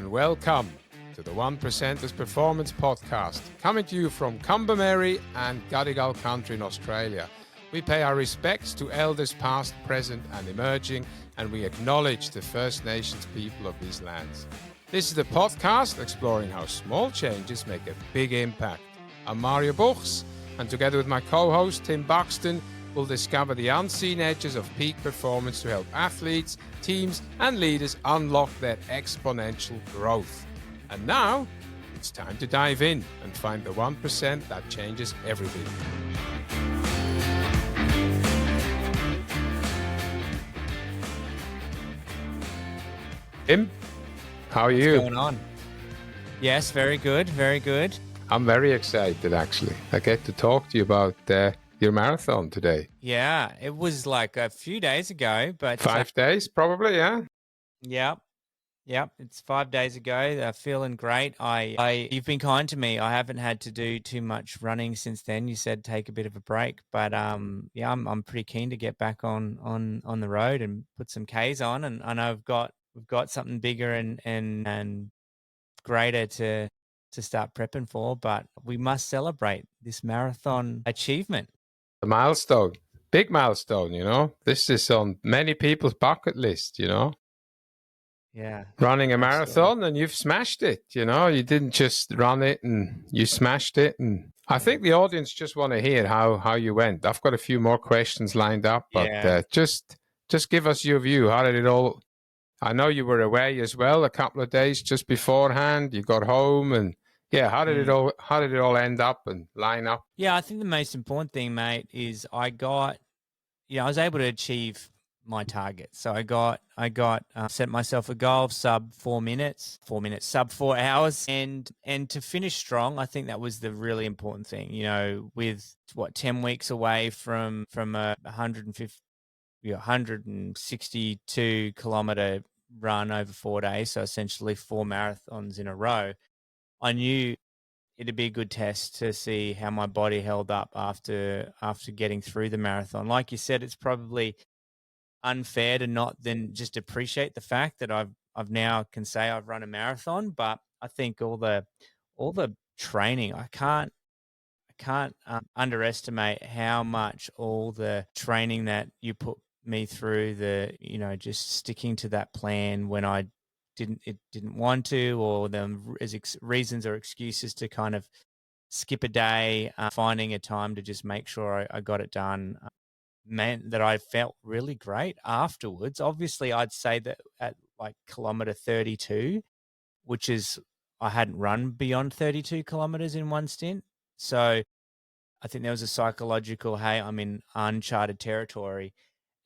and welcome to the 1%ers Performance Podcast, coming to you from Combermary and Gadigal country in Australia. We pay our respects to elders past, present and emerging, and we acknowledge the First Nations people of these lands. This is the podcast exploring how small changes make a big impact. I'm Mario Buchs, and together with my co-host Tim Buxton, we'll discover the unseen edges of peak performance to help athletes, teams and leaders unlock their exponential growth. And now, it's time to dive in and find the 1% that changes everything. Tim, how are you? What's going on? Yes, very good, very good. I'm very excited, actually. I get to talk to you about your marathon today. Yeah, it was like a few days ago, but 5 days, probably, yeah? Yep. It's 5 days ago. Feeling great. You've been kind to me. I haven't had to do too much running since then. You said take a bit of a break, but I'm pretty keen to get back on the road and put some Ks on. And I know we've got something bigger and greater to start prepping for, but we must celebrate this marathon achievement. The milestone, big milestone, you know. This is on many people's bucket list, you know. Yeah. Running a absolutely. marathon, and you've smashed it, you know. You didn't just run it and you smashed it. And I think the audience just want to hear how you went. I've got a few more questions lined up, but just give us your view. How did it all... I know you were away as well a couple of days just beforehand. You got home and yeah, how did it all end up and line up? Yeah, I think the most important thing, mate, is I was able to achieve my target. So I set myself a goal of sub 4 minutes, sub 4 hours, and to finish strong. I think that was the really important thing. You know, with 10 weeks away from a 162 kilometer run over 4 days, so essentially 4 marathons in a row, I knew it'd be a good test to see how my body held up after getting through the marathon. Like you said, it's probably unfair to not then just appreciate the fact that I've now can say I've run a marathon, but I think all the training, I can't underestimate how much all the training that you put me through, just sticking to that plan when I didn't want to, or them as reasons or excuses to kind of skip a day, finding a time to just make sure I got it done, meant that I felt really great afterwards. Obviously, I'd say that at like kilometer 32, which is, I hadn't run beyond 32 kilometers in one stint. So I think there was a psychological, hey, I'm in uncharted territory.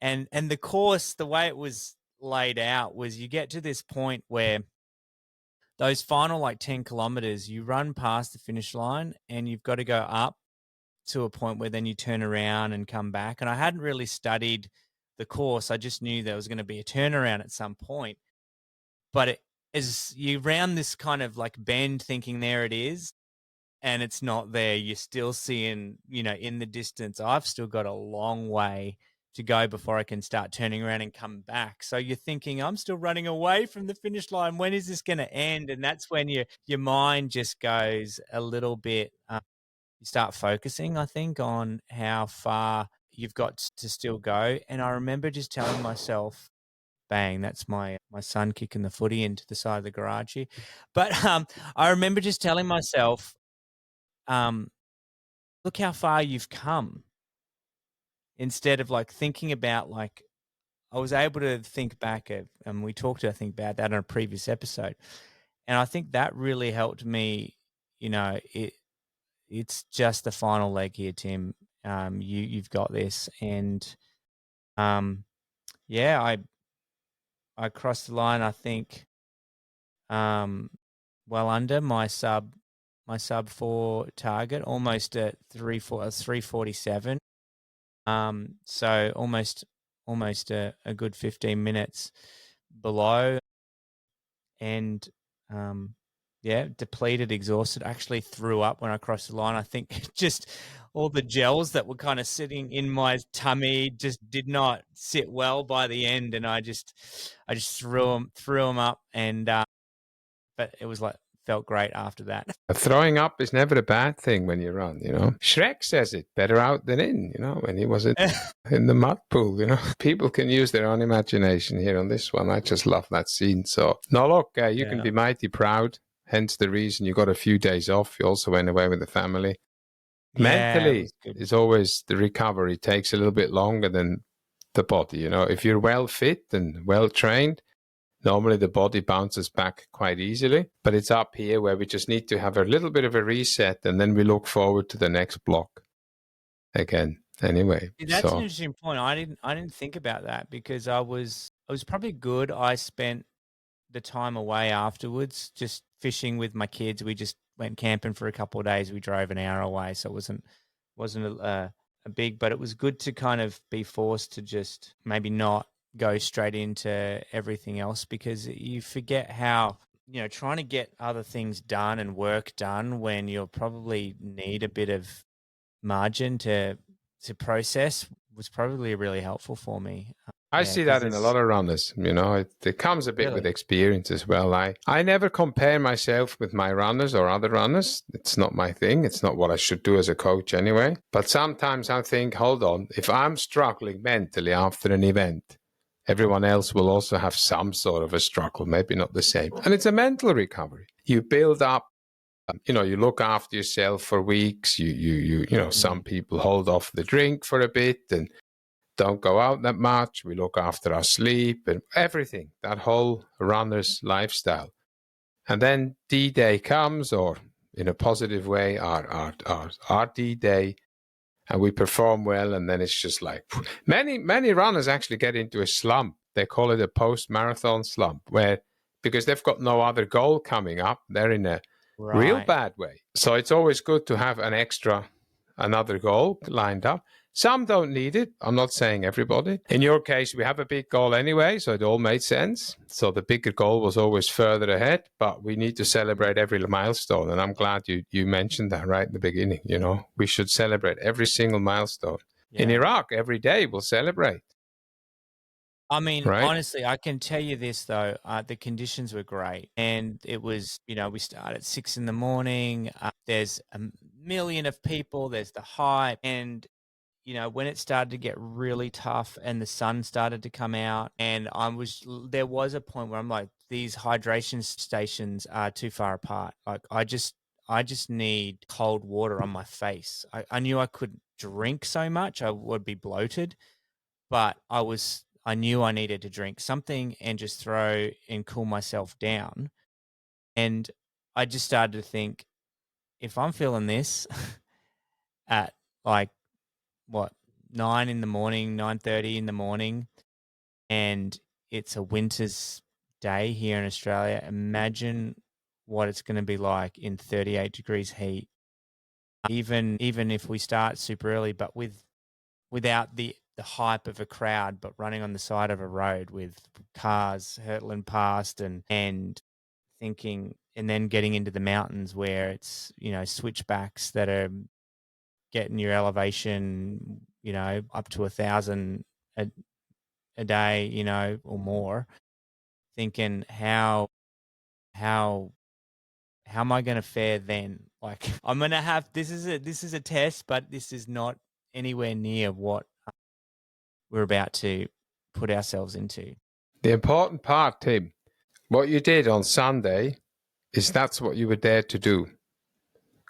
And the course, the way it was laid out was you get to this point where those final like 10 kilometers, you run past the finish line and you've got to go up to a point where then you turn around and come back. And I hadn't really studied the course. I just knew there was going to be a turnaround at some point. But as you round this kind of like bend thinking there it is, and it's not there, you're still seeing, in the distance, I've still got a long way to go before I can start turning around and come back. So you're thinking, I'm still running away from the finish line. When is this going to end? And that's when your mind just goes a little bit, you start focusing, I think, on how far you've got to still go. And I remember just telling myself, bang, that's my son kicking the footy into the side of the garage here. But I remember just telling myself, look how far you've come. Instead of like thinking about, like, I was able to think back at, and we talked, I think, about that on a previous episode. And I think that really helped me, it's just the final leg here, Tim. You've got this. And I crossed the line, I think, well under my sub 4 target, almost at 347. So almost a good 15 minutes below, and depleted, exhausted. Actually threw up when I crossed the line. I think just all the gels that were kind of sitting in my tummy just did not sit well by the end, and I just threw them up, and but it was like felt great after that. Throwing up is never a bad thing when you run, you know. Shrek says it, better out than in, you know, when he was in the mud pool, you know. People can use their own imagination here on this one. I just love that scene. So, no, look, you can be mighty proud. Hence the reason you got a few days off. You also went away with the family. Mentally, is always the recovery takes a little bit longer than the body, you know. If you're well fit and well trained, normally the body bounces back quite easily, but it's up here where we just need to have a little bit of a reset, and then we look forward to the next block again. Anyway, that's an interesting point. I didn't think about that, because I was probably good. I spent the time away afterwards just fishing with my kids. We just went camping for a couple of days. We drove an hour away, so it wasn't a big, but it was good to kind of be forced to just maybe not go straight into everything else, because you forget how, you know, trying to get other things done and work done when you'll probably need a bit of margin to process was probably really helpful for me. I see that in a lot of runners, you know, it comes a bit with experience as well. I never compare myself with my runners or other runners. It's not my thing. It's not what I should do as a coach anyway. But sometimes I think, hold on, if I'm struggling mentally after an event, everyone else will also have some sort of a struggle, maybe not the same. And it's a mental recovery. You build up, you know, you look after yourself for weeks. You know, some people hold off the drink for a bit and don't go out that much. We look after our sleep and everything, that whole runner's lifestyle. And then D-Day comes, or in a positive way, our D-Day, and we perform well. And then it's just like many runners actually get into a slump. They call it a post-marathon slump, where because they've got no other goal coming up, they're in a real bad way. So it's always good to have another goal lined up. Some don't need it. I'm not saying everybody. In your case, we have a big goal anyway, so it all made sense. So the bigger goal was always further ahead, but we need to celebrate every milestone. And I'm glad you mentioned that right in the beginning. You know, we should celebrate every single milestone. Yeah. In Iraq, every day we'll celebrate. I mean, honestly, I can tell you this, though. The conditions were great. And it was, you know, we started at 6 a.m. There's a million of people. There's the hype. And you know, when it started to get really tough and the sun started to come out, and there was a point where I'm like, these hydration stations are too far apart. Like I just need cold water on my face. I knew I couldn't drink so much. I would be bloated, but I knew I needed to drink something and just throw and cool myself down. And I just started to think, if I'm feeling this at like, 9 in the morning, 9:30 in the morning, and it's a winter's day here in Australia, imagine what it's going to be like in 38 degrees heat. Even if we start super early, but without the hype of a crowd, but running on the side of a road with cars hurtling past and thinking, and then getting into the mountains where it's, you know, switchbacks that are getting your elevation, you know, up to 1,000 a day, you know, or more. Thinking how am I going to fare then? Like I'm going to have this is a test, but this is not anywhere near what we're about to put ourselves into. The important part, Tim, what you did on Sunday is that's what you were there to do.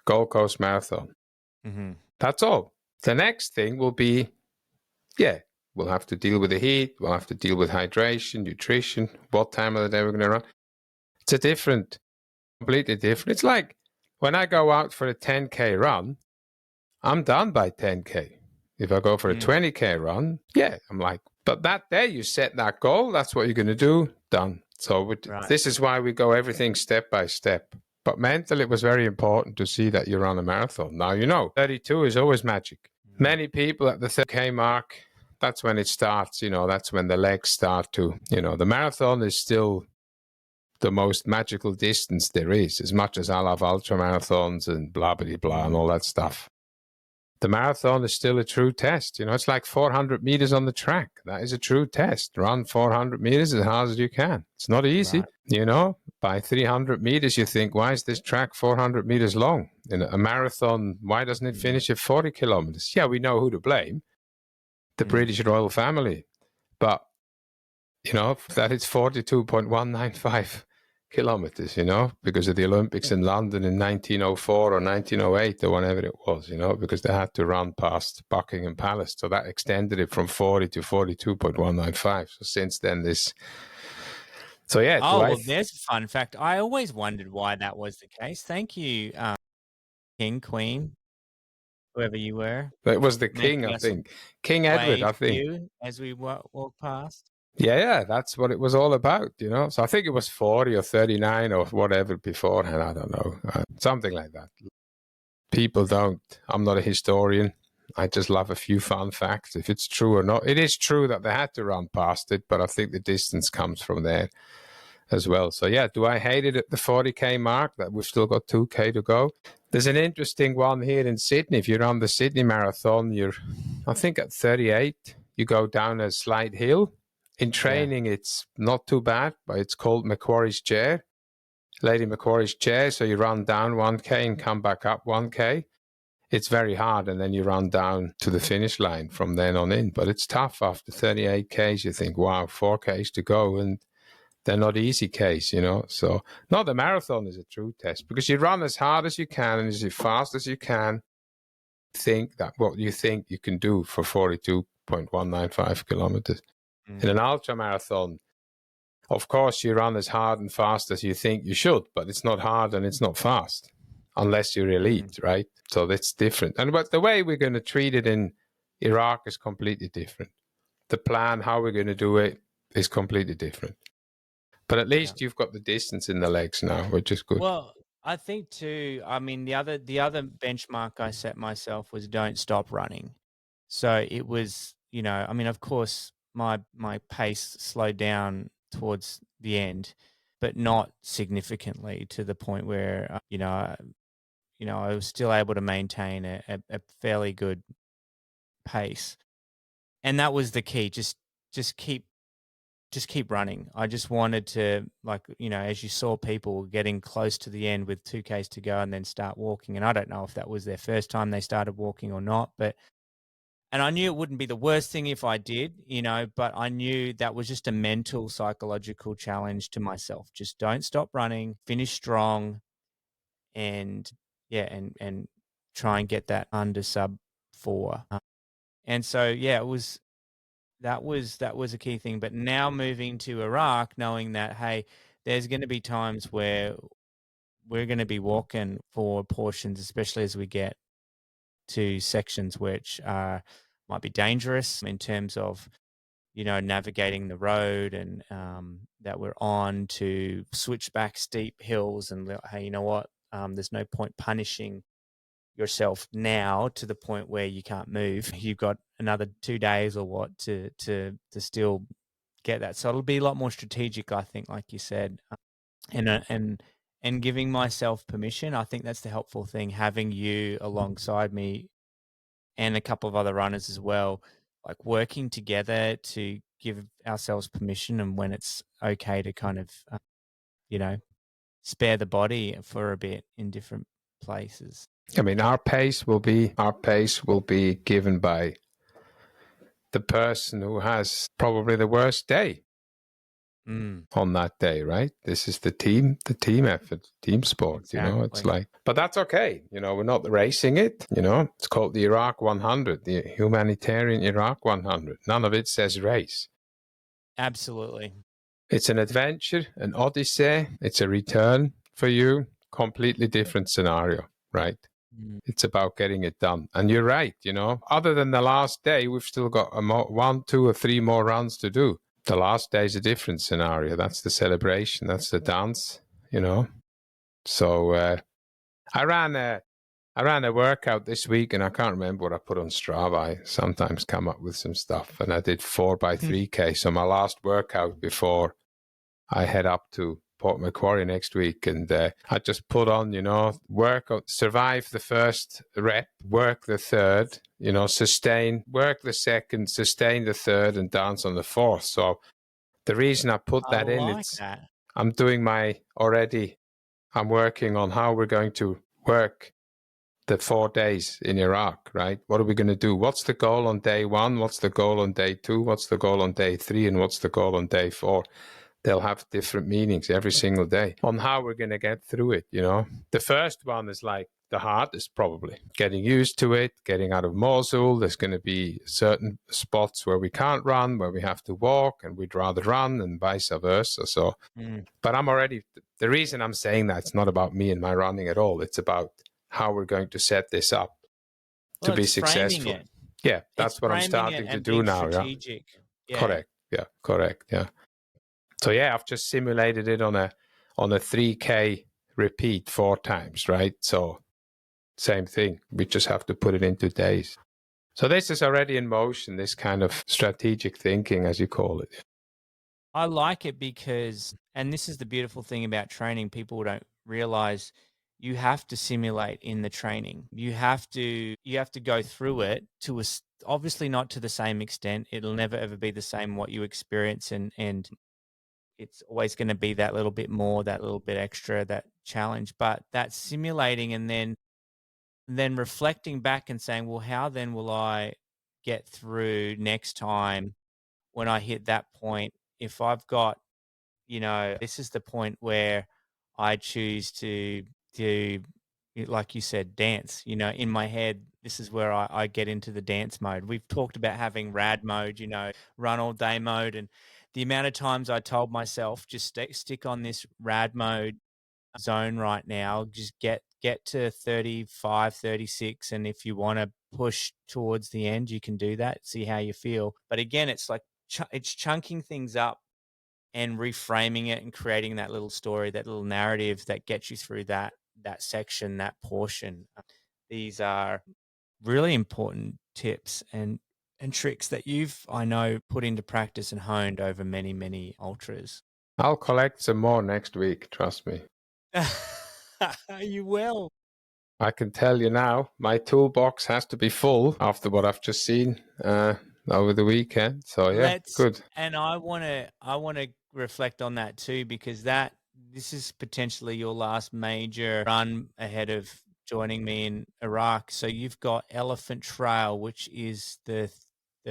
Gold Coast Marathon. Mm-hmm. That's all. The next thing will be, we'll have to deal with the heat. We'll have to deal with hydration, nutrition, what time of the day we're going to run. It's completely different. It's like when I go out for a 10K run, I'm done by 10K. If I go for a 20K run, I'm like, but that day you set that goal, that's what you're going to do, done. So this is why we go everything step by step. But mentally, it was very important to see that you run a marathon. Now, you know, 32 is always magic. Many people at the 30K mark, that's when it starts, you know, that's when the legs start to, you know, the marathon is still the most magical distance there is, as much as I love ultramarathons and blah, blah, blah, and all that stuff. The marathon is still a true test. It's like 400 meters on the track. That is a true test. Run 400 meters as hard as you can. It's not easy. Right. By 300 meters, you think, why is this track 400 meters long? In a marathon, why doesn't it finish at 40 kilometers? Yeah, we know who to blame. The British royal family. But, that is 42.195 kilometers, because of the Olympics in London in 1904 or 1908 or whenever it was, because they had to run past Buckingham Palace. So that extended it from 40 to 42.195. So since then, So yeah. There's a fun fact. I always wondered why that was the case. Thank you, King, Queen, whoever you were. It was the king, I think. King Edward, I think. You as we walk past. Yeah, that's what it was all about, So I think it was 40 or 39 or whatever beforehand. I don't know. Something like that. I'm not a historian. I just love a few fun facts. If it's true or not. It is true that they had to run past it, but I think the distance comes from there as well. So yeah, do I hate it at the 40K mark that we've still got 2K to go? There's an interesting one here in Sydney. If you're on the Sydney Marathon, I think at 38, you go down a slight hill. In training, It's not too bad, but it's called Macquarie's Chair, Lady Macquarie's Chair. So you run down 1K and come back up 1K. It's very hard, and then you run down to the finish line from then on in. But it's tough after 38 Ks. You think, wow, 4 Ks to go, and they're not easy Ks, So, no, the marathon is a true test because you run as hard as you can and as fast as you can. Think that what you think you can do for 42.195 kilometers. In an ultramarathon, of course, you run as hard and fast as you think you should, but it's not hard and it's not fast unless you're elite, right? So that's different. But the way we're going to treat it in Iraq is completely different. The plan, how we're going to do it, is completely different. But at least you've got the distance in the legs now, which is good. Well, I think too, I mean, the other benchmark I set myself was don't stop running. So it was, of course, my pace slowed down towards the end, but not significantly to the point where, I was still able to maintain a fairly good pace. And that was the key. Just keep running. I just wanted to, as you saw people getting close to the end with 2Ks to go and then start walking. And I don't know if that was their first time they started walking or not, and I knew it wouldn't be the worst thing if I did, but I knew that was just a mental, psychological challenge to myself. Just don't stop running, finish strong, and try and get that under sub 4. And so, that was a key thing. But now moving to Iraq, knowing that, hey, there's going to be times where we're going to be walking for portions, especially as we get to sections which might be dangerous in terms of, navigating the road and that we're on, to switch back steep hills and, hey, you know what? There's no point punishing yourself now to the point where you can't move. You've got another 2 days or what to still get that. So it'll be a lot more strategic, I think, like you said, and giving myself permission. I think that's the helpful thing, having you alongside me and a couple of other runners as well, like working together to give ourselves permission, and when it's okay to kind of, spare the body for a bit in different places. I mean, our pace will be given by the person who has probably the worst day on that day, right? This is the team effort, team sport, Exactly. It's like, but that's okay. We're not racing it, it's called the Iraq 100, the humanitarian Iraq 100. None of it says race. Absolutely. It's an adventure, an odyssey. It's a return for you. Completely different scenario, right? It's about getting it done. And you're right, other than the last day, we've still got 1, 2, or 3 more runs to do. The last day is a different scenario. That's the celebration. That's the dance, So I ran a workout this week, and I can't remember what I put on Strava. I sometimes come up with some stuff, and I did 4x3K. So my last workout before I head up to Port Macquarie next week, and I just put on, survive the first rep, work the third, sustain, work the second, sustain the third, and dance on the fourth. So the reason I put that in, I'm working on how we're going to work the 4 days in Iraq, right? What are we going to do? What's the goal on day 1? What's the goal on day 2? What's the goal on day 3? And what's the goal on day 4? They'll have different meanings every single day on how we're going to get through it, The first one is like the hardest, probably. Getting used to it, getting out of Mosul. There's going to be certain spots where we can't run, where we have to walk, and we'd rather run, and vice versa. So, But the reason I'm saying that, it's not about me and my running at all. It's about how we're going to set this up to be successful. Yeah, that's what I'm starting to do now. Strategic. Yeah. Correct. Yeah, correct. Yeah. So I've just simulated it on a 3K repeat 4 times, right? So same thing. We just have to put it into days. So this is already in motion, this kind of strategic thinking, as you call it. I like it because, and this is the beautiful thing about training, people don't realize you have to simulate in the training. You have to go through it to obviously not to the same extent. It'll never ever be the same what you experience, and it's always going to be that little bit more, that little bit extra, that challenge. But that simulating and then reflecting back and saying, well, how then will I get through next time when I hit that point? If I've got, this is the point where I choose to do, like you said, dance, in my head, this is where I get into the dance mode. We've talked about having rad mode, run all day mode. And the amount of times I told myself, just stick on this rad mode zone right now, just get to 35, 36. And if you want to push towards the end, you can do that, see how you feel. But again, it's like, it's chunking things up and reframing it and creating that little story, that little narrative that gets you through that section, that portion. These are really important tips and tricks that I know, put into practice and honed over many, many ultras. I'll collect some more next week, trust me. You will. I can tell you now, my toolbox has to be full after what I've just seen over the weekend. So good. And I want to reflect on that too, because this is potentially your last major run ahead of joining me in Iraq. So you've got Elephant Trail, which is the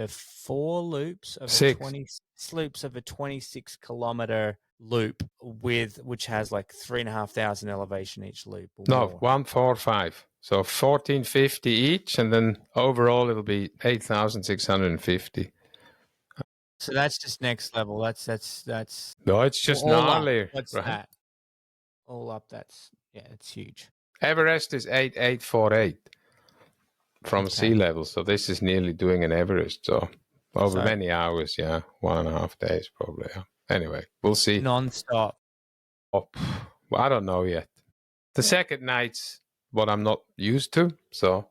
4 loops of a 26 kilometer loop which has like 3,500 elevation each loop. No, 145. So 1,450 each, and then overall it'll be 8,650. So that's just next level. That's no, it's just gnarly. What's right? That? All up, it's huge. Everest is 8,848 from sea level. So this is nearly doing an Everest. So over many hours, 1.5 days probably. Yeah. Anyway, we'll see. Non-stop. Well, I don't know yet. The second night's what I'm not used to. So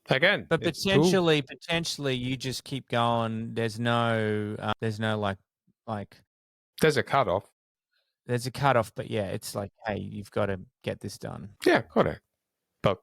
again, but potentially you just keep going. There's no like. There's a cutoff. There's a cutoff, but it's like, hey, you've got to get this done. Yeah, correct. But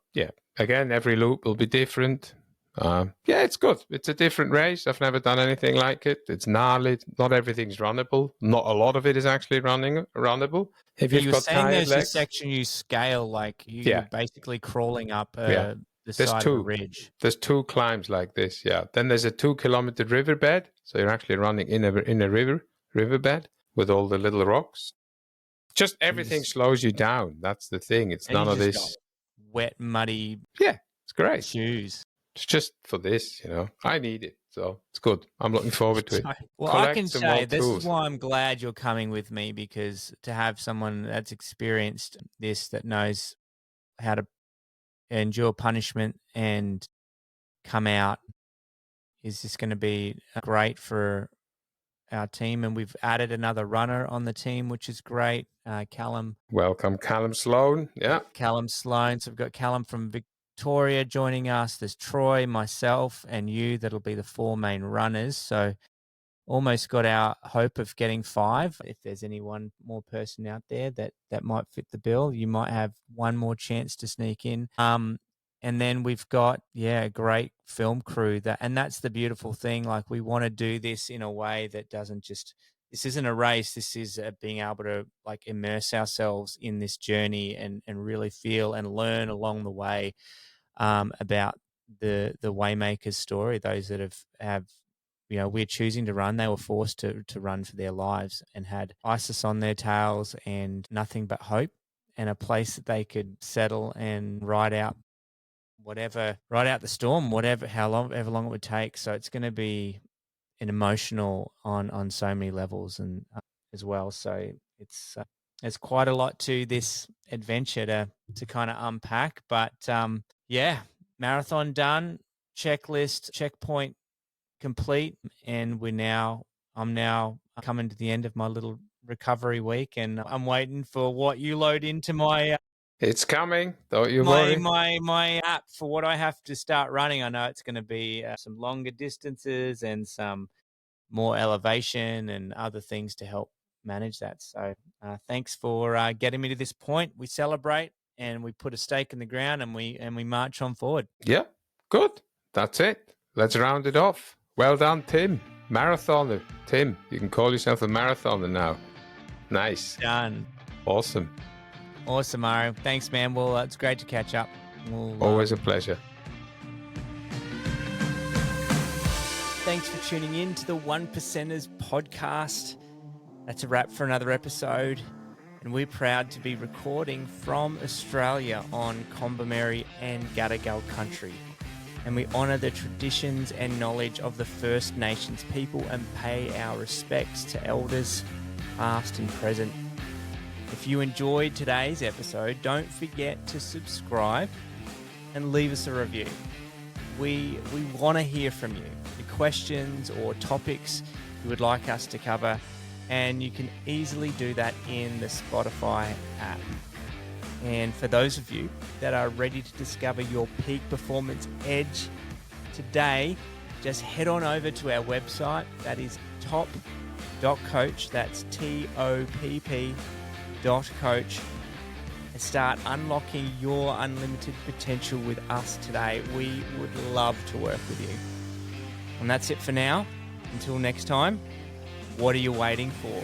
again, every loop will be different. It's good. It's a different race. I've never done anything like it. It's gnarly. Not everything's runnable. Not a lot of it is actually runnable. If you've got tired legs. There's a section you scale, like you're basically crawling up the side of a ridge. There's 2 climbs like this. Yeah. Then there's a 2-kilometer riverbed. So you're actually running in a riverbed with all the little rocks. Just everything slows you down. That's the thing. It's none of this wet, muddy. Yeah, it's great. Shoes. It's just for this, I need it. So it's good. I'm looking forward to it. Well, I can say this is why I'm glad you're coming with me, because to have someone that's experienced this, that knows how to endure punishment and come out, is just going to be great for our team. And we've added another runner on the team, which is great. Callum. Welcome, Callum Sloan. Yeah. Callum Sloan. So we've got Callum from Victoria joining us. There's Troy, myself, and you. That'll be the 4 main runners. So almost got our hope of getting 5. If there's any one more person out there that might fit the bill, you might have one more chance to sneak in. And then we've got, a great film crew and that's the beautiful thing. Like, we want to do this in a way that doesn't just, this isn't a race. This is being able to like immerse ourselves in this journey and really feel and learn along the way about the Waymakers story. Those that have we're choosing to run. They were forced to run for their lives and had ISIS on their tails and nothing but hope and a place that they could settle and ride out the storm, however long it would take. So it's going to be an emotional on so many levels and as well. So it's there's quite a lot to this adventure to kind of unpack. But marathon done, checklist, checkpoint complete, and I'm now coming to the end of my little recovery week, and I'm waiting for what you load into my it's coming, don't you worry. My app for what I have to start running. I know it's going to be some longer distances and some more elevation and other things to help manage that. So thanks for getting me to this point. We celebrate and we put a stake in the ground and we march on forward. Yeah, good. That's it. Let's round it off. Well done, Tim. Marathoner. Tim, you can call yourself a marathoner now. Nice. Done. Awesome, Mario. Thanks, man. Well, it's great to catch up. Always a pleasure. Thanks for tuning in to the 1%ers podcast. That's a wrap for another episode. And we're proud to be recording from Australia on Kombumerri and Gadigal country. And we honour the traditions and knowledge of the First Nations people and pay our respects to elders, past and present. If you enjoyed today's episode, don't forget to subscribe and leave us a review. We want to hear from you, the questions or topics you would like us to cover, and you can easily do that in the Spotify app. And for those of you that are ready to discover your peak performance edge today, just head on over to our website. That is top.coach. That's TOPP.coach. And start unlocking your unlimited potential with us today. We would love to work with you. And that's it for now. Until next time, what are you waiting for?